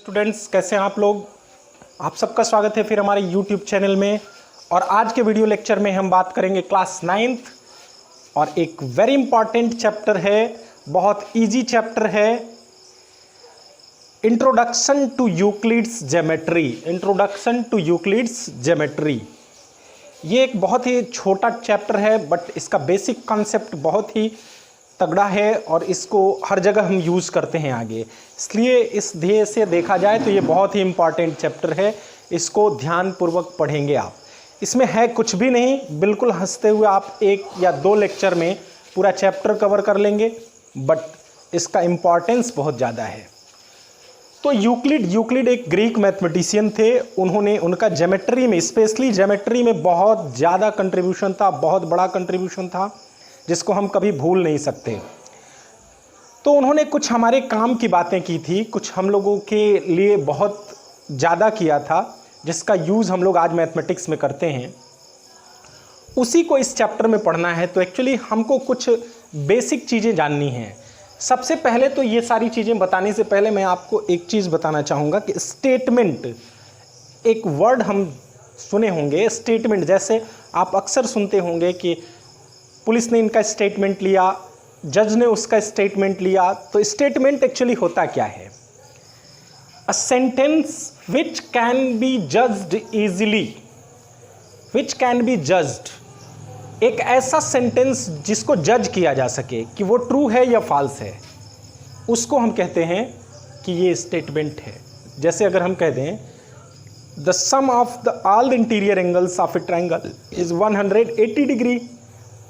Students, कैसे हैं आप लोग। आप सबका स्वागत है फिर हमारे YouTube चैनल में। और आज के वीडियो लेक्चर में हम बात करेंगे क्लास 9th और एक वेरी इंपॉर्टेंट चैप्टर है, बहुत इजी चैप्टर है, introduction to Euclid's geometry. Introduction to Euclid's geometry ये एक बहुत ही छोटा चैप्टर है, बट इसका बेसिक कॉन्सेप्ट बहुत ही तगड़ा है और इसको हर जगह हम यूज़ करते हैं आगे। इसलिए इस ध्येय से देखा जाए तो ये बहुत ही इम्पॉर्टेंट चैप्टर है। इसको ध्यानपूर्वक पढ़ेंगे आप। इसमें है कुछ भी नहीं, बिल्कुल हंसते हुए आप 1 या 2 लेक्चर में पूरा चैप्टर कवर कर लेंगे, बट इसका इम्पॉर्टेंस बहुत ज़्यादा है। तो यूक्लिड एक ग्रीक मैथमेटिशियन थे। उन्होंने उनका ज्योमेट्री में, स्पेशली ज्योमेट्री में बहुत ज़्यादा कंट्रीब्यूशन था, बहुत बड़ा कंट्रीब्यूशन था जिसको हम कभी भूल नहीं सकते। तो उन्होंने कुछ हमारे काम की बातें की थी, कुछ हम लोगों के लिए बहुत ज़्यादा किया था, जिसका यूज़ हम लोग आज मैथमेटिक्स में करते हैं। उसी को इस चैप्टर में पढ़ना है। तो एक्चुअली हमको कुछ बेसिक चीज़ें जाननी हैं। सबसे पहले तो ये सारी चीज़ें बताने से पहले मैं आपको एक चीज़ बताना चाहूँगा कि स्टेटमेंट, एक वर्ड हम सुने होंगे स्टेटमेंट। जैसे आप अक्सर सुनते होंगे कि पुलिस ने इनका स्टेटमेंट लिया, जज ने उसका स्टेटमेंट लिया। तो स्टेटमेंट एक्चुअली होता क्या है? A sentence which can be judged easily, which can be judged. एक ऐसा सेंटेंस जिसको जज किया जा सके कि वो ट्रू है या फॉल्स है, उसको हम कहते हैं कि ये स्टेटमेंट है। जैसे अगर हम कह दें the sum of the all the interior angles of a triangle is 180 degree,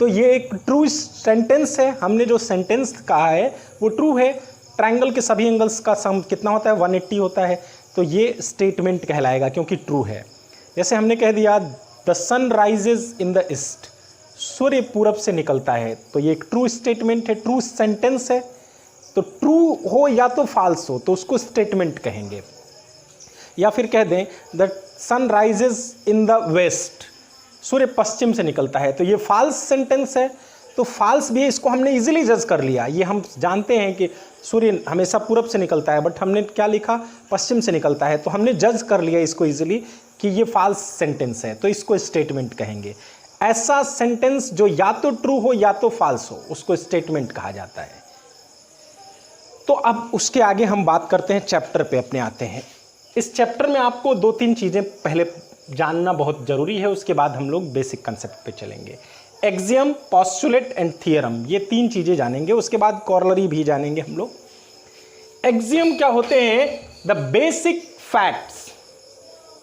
तो ये एक ट्रू सेंटेंस है। हमने जो सेंटेंस कहा है वो ट्रू है। ट्रायंगल के सभी एंगल्स का सम कितना होता है? 180 होता है। तो ये स्टेटमेंट कहलाएगा क्योंकि ट्रू है। जैसे हमने कह दिया the sun rises in the east, सूर्य पूरब से निकलता है, तो ये एक ट्रू स्टेटमेंट है, ट्रू सेंटेंस है। तो ट्रू हो या तो फॉल्स हो तो उसको स्टेटमेंट कहेंगे। या फिर कह दें the sun rises in the west, सूर्य पश्चिम से निकलता है, तो ये फॉल्स सेंटेंस है। तो फॉल्स भी है, इसको हमने इजीली जज कर लिया। ये हम जानते हैं कि सूर्य हमेशा पूरब से निकलता है, बट हमने क्या लिखा? पश्चिम से निकलता है। तो हमने जज कर लिया इसको इजीली कि ये फॉल्स सेंटेंस है, तो इसको स्टेटमेंट कहेंगे। ऐसा सेंटेंस जो या तो ट्रू हो या तो फॉल्स हो, उसको स्टेटमेंट कहा जाता है। तो अब उसके आगे हम बात करते हैं, चैप्टर पे अपने आते हैं। इस चैप्टर में आपको 2-3 चीज़ें पहले जानना बहुत ज़रूरी है, उसके बाद हम लोग बेसिक कंसेप्ट पे चलेंगे। एक्सियम, पोस्टुलेट एंड थियरम, ये 3 चीज़ें जानेंगे। उसके बाद कॉरलरी भी जानेंगे हम लोग। एक्सियम क्या होते हैं? The basic facts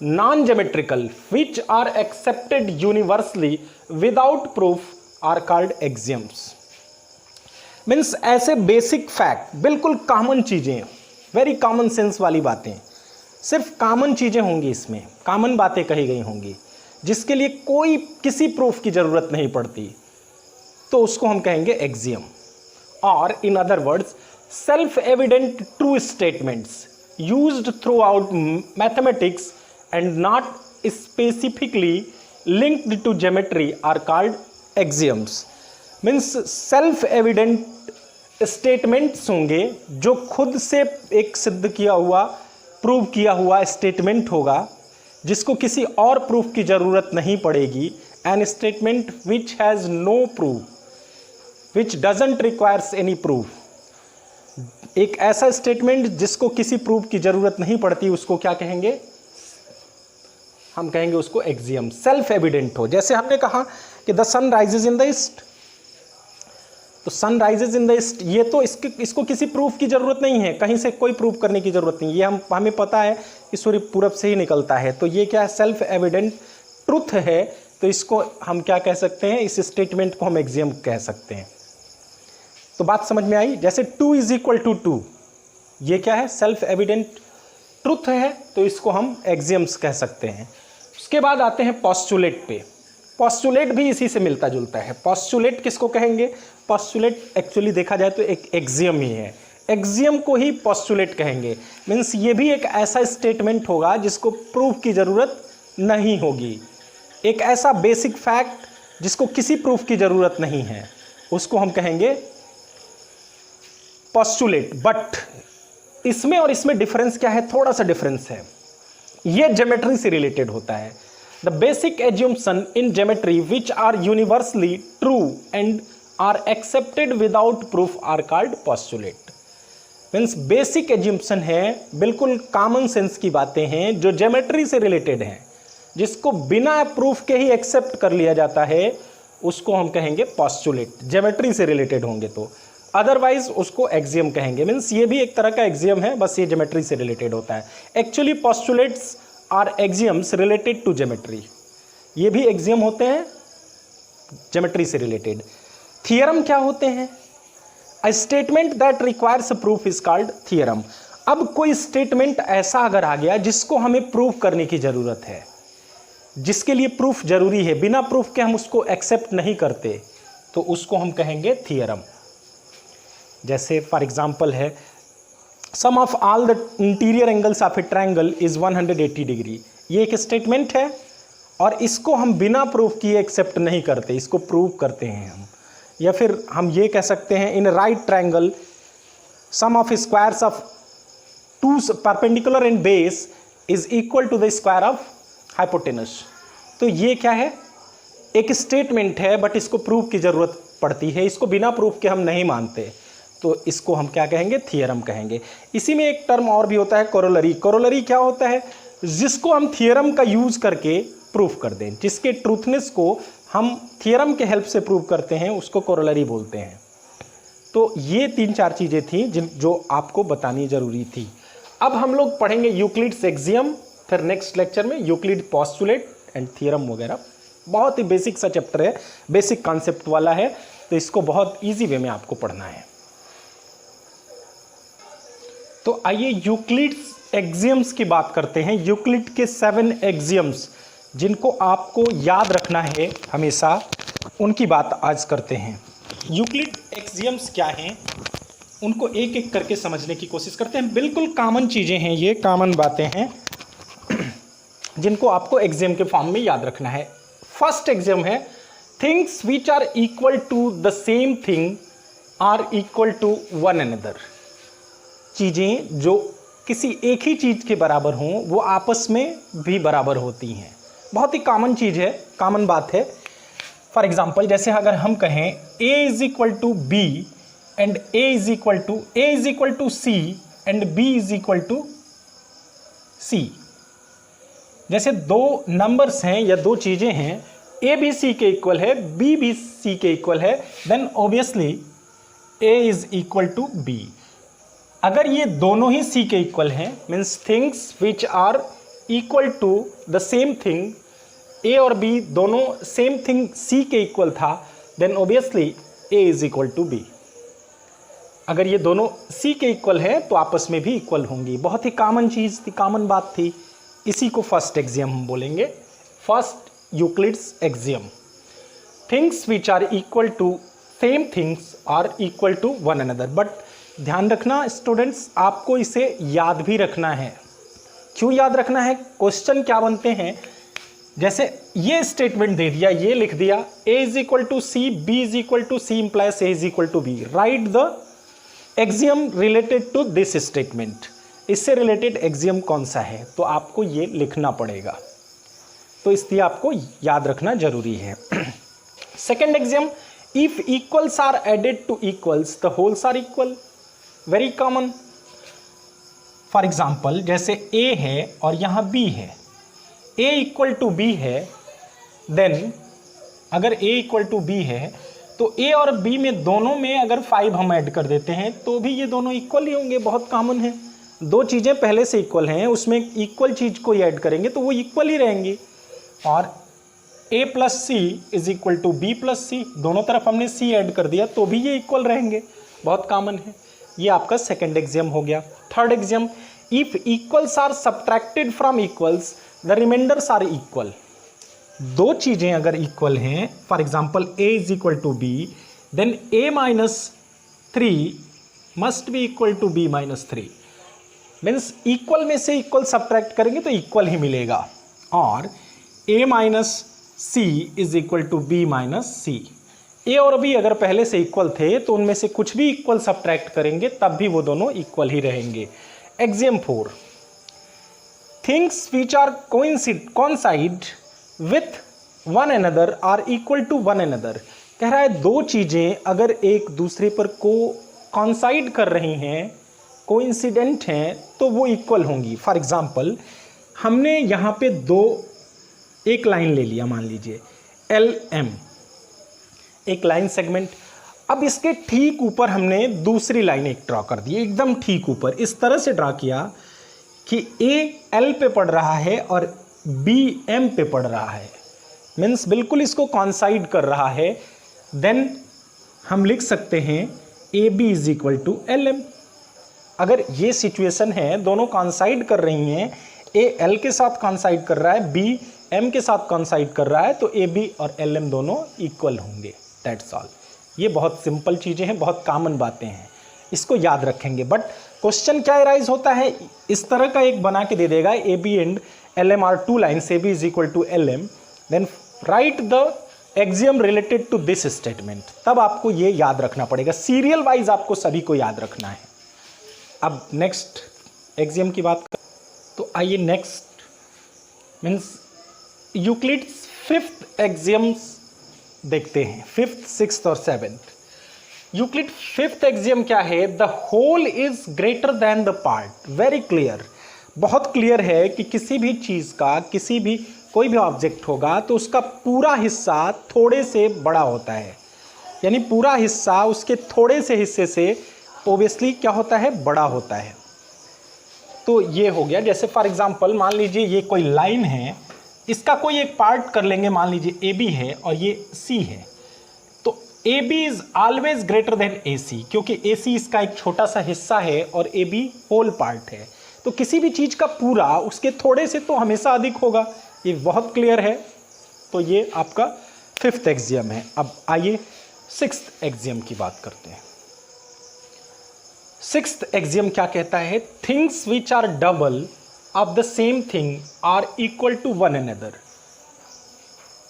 non geometrical which are accepted universally without proof are called axioms. Means ऐसे बेसिक फैक्ट, बिल्कुल कॉमन चीज़ें, वेरी कॉमन सेंस वाली बातें, सिर्फ कॉमन चीज़ें होंगी, इसमें कॉमन बातें कही गई होंगी, जिसके लिए कोई किसी प्रूफ की ज़रूरत नहीं पड़ती, तो उसको हम कहेंगे एक्सियम। और in other words self evident true statements used throughout mathematics and not specifically linked to geometry are called axioms. Means self evident statements होंगे जो खुद से एक सिद्ध किया हुआ, प्रूव किया हुआ स्टेटमेंट होगा, जिसको किसी और प्रूफ की ज़रूरत नहीं पड़ेगी। An statement which has no proof, which doesn't requires any proof. एक ऐसा स्टेटमेंट जिसको किसी प्रूफ की ज़रूरत नहीं पड़ती, उसको क्या कहेंगे? हम कहेंगे उसको एक्सियम। सेल्फ एविडेंट हो, जैसे हमने कहा कि the sun rises in the east, तो sun rises in the east, ये तो इसको किसी प्रूफ की ज़रूरत नहीं है, कहीं से कोई प्रूफ करने की ज़रूरत नहीं। ये हमें पता है कि सूर्य पूरब से ही निकलता है, तो ये क्या है? सेल्फ एविडेंट ट्रुथ है। तो इसको हम क्या कह सकते हैं? इस स्टेटमेंट को हम एक्सियम कह सकते हैं। तो बात समझ में आई? जैसे 2 इज इक्वल टू 2, ये क्या है? सेल्फ एविडेंट ट्रुथ है, तो इसको हम एक्सियम्स कह सकते हैं। उसके बाद आते हैं पोस्टुलेट पे। पोस्टुलेट भी इसी से मिलता जुलता है। पोस्टुलेट किसको कहेंगे? पोस्टुलेट एक्चुअली देखा जाए तो एक एक्सियम ही है। एक्सियम को ही पोस्टुलेट कहेंगे। मीन्स ये भी एक ऐसा स्टेटमेंट होगा जिसको प्रूफ की ज़रूरत नहीं होगी, एक ऐसा बेसिक फैक्ट जिसको किसी प्रूफ की ज़रूरत नहीं है, उसको हम कहेंगे पोस्टुलेट। बट इसमें और इसमें डिफरेंस क्या है, थोड़ा सा डिफरेंस है, ये ज्योमेट्री से रिलेटेड होता है। The basic assumption in geometry which are universally true and are accepted without proof are called postulate. Means basic assumption है, बिल्कुल कॉमन सेंस की बातें हैं जो ज्योमेट्री से रिलेटेड हैं, जिसको बिना प्रूफ के ही एक्सेप्ट कर लिया जाता है, उसको हम कहेंगे पोस्टुलेट, ज्योमेट्री से रिलेटेड होंगे तो। अदरवाइज उसको एक्सियम कहेंगे। मीन्स ये भी एक तरह का एक्सियम है, बस ये ज्योमेट्री से रिलेटेड होता है। Actually postulates are axioms related to geometry, ये भी एक्सियम होते हैं ज्योमेट्री से रिलेटेड। थियरम क्या होते हैं? A statement that requires a proof is called theorem. अब कोई स्टेटमेंट ऐसा अगर आ गया जिसको हमें प्रूफ करने की जरूरत है, जिसके लिए प्रूफ जरूरी है, बिना प्रूफ के हम उसको एक्सेप्ट नहीं करते, तो उसको हम कहेंगे थियरम। जैसे फॉर एग्जांपल है, sum of all the interior angles of a triangle is 180 degree. ये एक स्टेटमेंट है और इसको हम बिना प्रूफ किए एक्सेप्ट नहीं करते, इसको प्रूव करते हैं हम। या फिर हम ये कह सकते हैं, in right triangle sum of squares of two perpendicular and base is equal to the square of hypotenuse. तो ये क्या है? एक स्टेटमेंट है, बट इसको प्रूफ की जरूरत पड़ती है, इसको बिना प्रूफ के हम नहीं मानते, तो इसको हम क्या कहेंगे? थियरम कहेंगे। इसी में एक टर्म और भी होता है, कोरोलरी। कोरोलरी क्या होता है? जिसको हम थियरम का यूज करके प्रूफ कर दें, जिसके ट्रूथनेस को हम थियरम के हेल्प से प्रूव करते हैं, उसको कोरोलरी बोलते हैं। तो ये 3-4 चीज़ें थी जो आपको बतानी जरूरी थी। अब हम लोग पढ़ेंगे यूक्लिड्स एक्सियम, फिर नेक्स्ट लेक्चर में यूक्लिड पोस्टुलेट एंड थियरम वगैरह। बहुत ही बेसिक सा चैप्टर है, बेसिक कॉन्सेप्ट वाला है, तो इसको बहुत ईजी वे में आपको पढ़ना है। तो आइए यूक्लिड्स एक्सियम्स की बात करते हैं। यूक्लिड के 7 एक्सियम्स जिनको आपको याद रखना है हमेशा, उनकी बात आज करते हैं। यूक्लिड एक्सियम्स क्या हैं, उनको एक एक करके समझने की कोशिश करते हैं। बिल्कुल कॉमन चीज़ें हैं, ये कॉमन बातें हैं जिनको आपको एक्सियम के फॉर्म में याद रखना है। फर्स्ट एक्सियम है, things which are equal to the same thing are equal to one another. चीज़ें जो किसी एक ही चीज़ के बराबर हों, वो आपस में भी बराबर होती हैं। बहुत ही कॉमन चीज़ है, कॉमन बात है। फॉर एग्जाम्पल, जैसे अगर हम कहें a is equal to B and a is equal to C and b is equal to C. जैसे दो नंबर्स हैं या दो चीज़ें हैं, a भी c के इक्वल है, b भी c के इक्वल है, then obviously a is equal to b। अगर ये दोनों ही c के इक्वल हैं, means things which are equal to the same thing, a और b दोनों सेम थिंग c के इक्वल था, then obviously a is equal to b। अगर ये दोनों c के इक्वल हैं तो आपस में भी इक्वल होंगी। बहुत ही कॉमन चीज़ थी, कॉमन बात थी। इसी को फर्स्ट एक्सियम हम बोलेंगे, first Euclid's axiom. Things which are equal to same things are equal to one another. But ध्यान रखना स्टूडेंट्स, आपको इसे याद भी रखना है। क्यों याद रखना है? क्वेश्चन क्या बनते हैं, जैसे ये स्टेटमेंट दे दिया, ये लिख दिया a is equal to C, b is equal to C implies a is equal to b। Write the axiom related to this statement. इससे रिलेटेड एक्सियम कौन सा है, तो आपको ये लिखना पड़ेगा, तो इसलिए आपको याद रखना जरूरी है। Second axiom, if equals are added to equals the wholes are equal. Very common. For example, जैसे a है और यहाँ b है, a इक्वल टू b है, देन अगर a इक्वल टू b है तो a और b में दोनों में अगर 5 हम ऐड कर देते हैं तो भी ये दोनों इक्वल ही होंगे। बहुत कॉमन है, दो चीज़ें पहले से इक्वल हैं, उसमें इक्वल चीज़ को ऐड करेंगे तो वो इक्वल ही रहेंगी। और a plus C is equal to B plus C, दोनों तरफ हमने c ऐड कर दिया तो भी ये इक्वल रहेंगे। बहुत कॉमन है। ये आपका सेकेंड एक्सियम हो गया। Third axiom, if equals are subtracted from equals the remainders are equal. दो चीज़ें अगर इक्वल हैं, for example a is equal to b, देन a minus 3 must be equal to b minus 3। Means equal में से equal subtract करेंगे तो equal ही मिलेगा। और a minus C is equal to B minus C. a और b अगर पहले से इक्वल थे तो उनमें से कुछ भी इक्वल सब्ट्रैक्ट करेंगे तब भी वो दोनों इक्वल ही रहेंगे। Axiom 4, things which are coincide with one another are equal to one another. कह रहा है दो चीजें अगर एक दूसरे पर कोइंसाइड कर रही हैं, कोइंसिडेंट हैं, तो वो इक्वल होंगी। फॉर एग्जाम्पल हमने यहाँ पे एक लाइन ले लिया, मान लीजिए LM, एक लाइन सेगमेंट। अब इसके ठीक ऊपर हमने दूसरी लाइन एक ड्रॉ कर दी, एकदम ठीक ऊपर इस तरह से ड्रॉ किया कि A L पे पड़ रहा है और B M पे पड़ रहा है, मीन्स बिल्कुल इसको कॉन्साइड कर रहा है। देन हम लिख सकते हैं AB is equal to LM। अगर ये सिचुएशन है, दोनों कॉन्साइड कर रही हैं, A L के साथ कॉन्साइड कर रहा है, B M के साथ कॉन्साइड कर रहा है, तो AB और LM दोनों इक्वल होंगे। That's all. ये बहुत सिंपल चीज़ें हैं, बहुत कॉमन बातें हैं, इसको याद रखेंगे। बट क्वेश्चन क्या अराइज होता है, इस तरह का एक बना के दे देगा, AB and LM are two lines, AB is equal to LM, then write the axiom related to this statement. तब आपको ये याद रखना पड़ेगा, सीरियल वाइज आपको सभी को याद रखना है। अब नेक्स्ट एक्सियम की बात कर, तो आइए next means Euclid's fifth axioms देखते हैं, फिफ्थ, सिक्स्थ और सेवेंथ। यूक्लिड फिफ्थ एक्सियम क्या है, the whole is greater than the part. Very clear, बहुत क्लियर है कि किसी भी चीज़ का, कोई भी ऑब्जेक्ट होगा तो उसका पूरा हिस्सा थोड़े से बड़ा होता है, यानी पूरा हिस्सा उसके थोड़े से हिस्से से ओबियसली क्या होता है, बड़ा होता है। तो ये हो गया, जैसे फॉर एग्जांपल मान लीजिए ये कोई लाइन है, इसका कोई एक पार्ट कर लेंगे, मान लीजिए AB है और ये C है, तो AB is always greater than AC, क्योंकि AC इसका एक छोटा सा हिस्सा है और AB होल पार्ट है। तो किसी भी चीज़ का पूरा उसके थोड़े से तो हमेशा अधिक होगा, ये बहुत क्लियर है। तो ये आपका फिफ्थ एक्सियम है। अब आइए सिक्स्थ एक्सियम की बात करते हैं। सिक्स्थ एक्सियम क्या कहता है, things which are double of the same thing are equal to one another.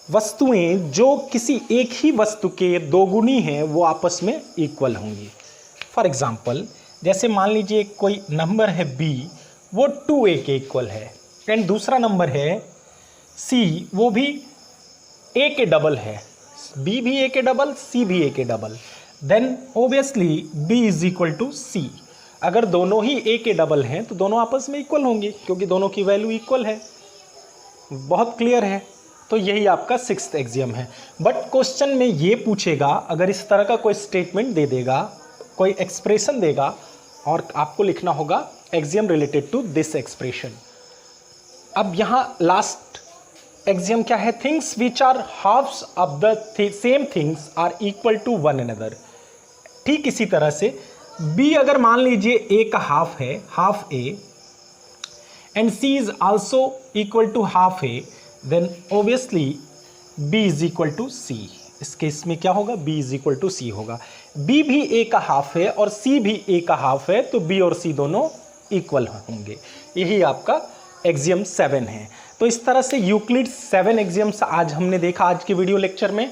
वस्तुएं जो किसी एक ही वस्तु के दोगुनी हैं वो आपस में इक्वल होंगी। फॉर एग्जाम्पल जैसे मान लीजिए कोई नंबर है B, वो 2A के इक्वल है, एंड दूसरा नंबर है C, वो भी A के डबल है, B भी A के डबल, C भी A के double, then obviously B is equal to C। अगर दोनों ही A के डबल हैं तो दोनों आपस में इक्वल होंगे, क्योंकि दोनों की वैल्यू इक्वल है। बहुत क्लियर है। तो यही आपका सिक्स्थ एक्सियम है। बट क्वेश्चन में ये पूछेगा, अगर इस तरह का कोई स्टेटमेंट दे देगा, कोई एक्सप्रेशन देगा, और आपको लिखना होगा axiom related to this expression. अब यहाँ लास्ट एक्सियम क्या है, things which are halves of the same things are equal to one another. ठीक इसी तरह से B अगर मान लीजिए A का हाफ है, half A, and C is also equal to half A, then obviously B is equal to C। इस केस में क्या होगा, B is equal to C होगा। B भी A का हाफ है और C भी A का हाफ है, तो B और C दोनों इक्वल होंगे। यही आपका एक्सियम 7 है। तो इस तरह से यूक्लिड 7 एक्सियम्स आज हमने देखा आज के वीडियो लेक्चर में।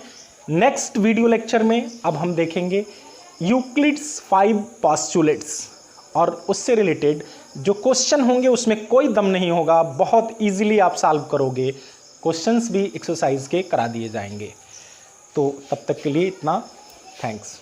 नेक्स्ट वीडियो लेक्चर में अब हम देखेंगे यूक्लिड्स 5 पोस्टुलेट्स, और उससे रिलेटेड जो क्वेश्चन होंगे उसमें कोई दम नहीं होगा, बहुत इजीली आप सॉल्व करोगे, क्वेश्चंस भी एक्सरसाइज के करा दिए जाएंगे। तो तब तक के लिए इतना, थैंक्स।